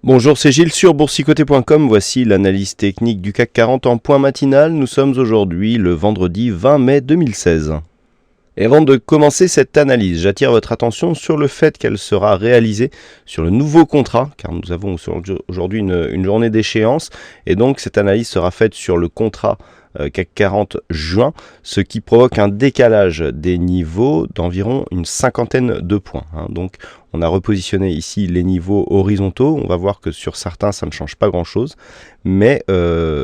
Bonjour, c'est Gilles sur boursicoté.com. Voici l'analyse technique du CAC 40 en point matinal. Nous sommes aujourd'hui le vendredi 20 mai 2016. Et avant de commencer cette analyse, j'attire votre attention sur le fait qu'elle sera réalisée sur le nouveau contrat, car nous avons aujourd'hui une journée d'échéance, et donc cette analyse sera faite sur le contrat CAC 40 juin, ce qui provoque un décalage des niveaux d'environ une cinquantaine de points. Donc on a repositionné ici les niveaux horizontaux. On va voir que sur certains ça ne change pas grand chose, mais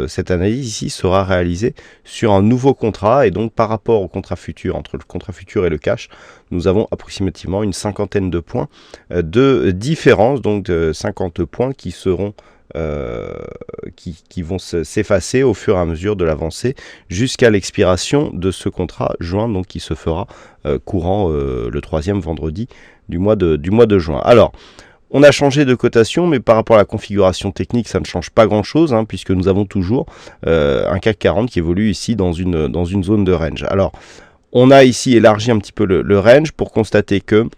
cette analyse ici sera réalisée sur un nouveau contrat, et donc par rapport au contrat futur, entre le contrat futur et le cash, nous avons approximativement une cinquantaine de points de différence, donc de 50 points qui seront qui vont s'effacer au fur et à mesure de l'avancée jusqu'à l'expiration de ce contrat juin, donc qui se fera courant le troisième vendredi du mois de juin. Alors, on a changé de cotation, mais par rapport à la configuration technique, ça ne change pas grand-chose, puisque nous avons toujours un CAC 40 qui évolue ici dans une zone de range. Alors, on a ici élargi un petit peu le range pour constater que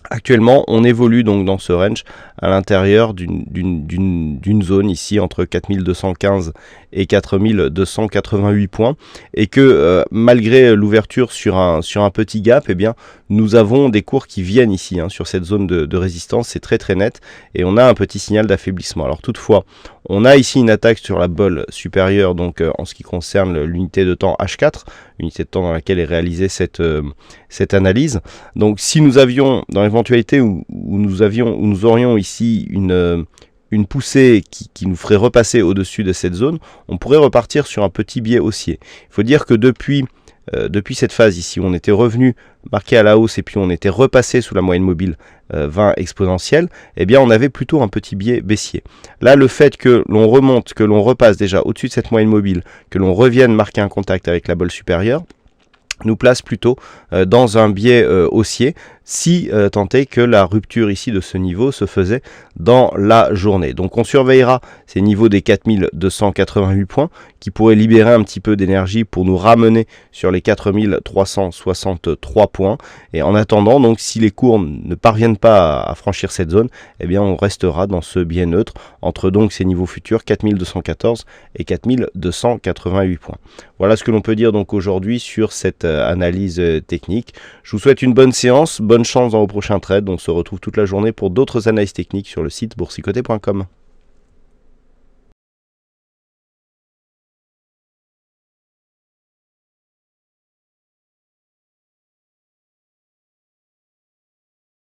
actuellement, on évolue donc dans ce range à l'intérieur d'une zone ici entre 4215 et 4288 points, et que malgré l'ouverture sur un petit gap, eh bien, nous avons des cours qui viennent ici sur cette zone de résistance. C'est très net, et on a un petit signal d'affaiblissement. Alors toutefois, on a ici une attaque sur la bolle supérieure, donc en ce qui concerne l'unité de temps H4, unité de temps dans laquelle est réalisée cette analyse. Donc si nous avions, dans l'éventualité où nous aurions ici une poussée qui nous ferait repasser au-dessus de cette zone, on pourrait repartir sur un petit biais haussier. Il faut dire que depuis cette phase ici, on était revenu marqué à la hausse et puis on était repassé sous la moyenne mobile 20 exponentielle, eh bien on avait plutôt un petit biais baissier. Là, le fait que l'on remonte, que l'on repasse déjà au-dessus de cette moyenne mobile, que l'on revienne marquer un contact avec la bolle supérieure, nous place plutôt dans un biais haussier, si tant est que la rupture ici de ce niveau se faisait dans la journée. Donc on surveillera ces niveaux des 4288 points qui pourraient libérer un petit peu d'énergie pour nous ramener sur les 4363 points. Et en attendant, donc si les cours ne parviennent pas à franchir cette zone, eh bien on restera dans ce biais neutre entre donc ces niveaux futurs 4214 et 4288 points. Voilà ce que l'on peut dire donc aujourd'hui sur cette analyse technique. Je vous souhaite une bonne séance, bonne chance dans vos prochains trades. On se retrouve toute la journée pour d'autres analyses techniques sur le site boursicoté.com.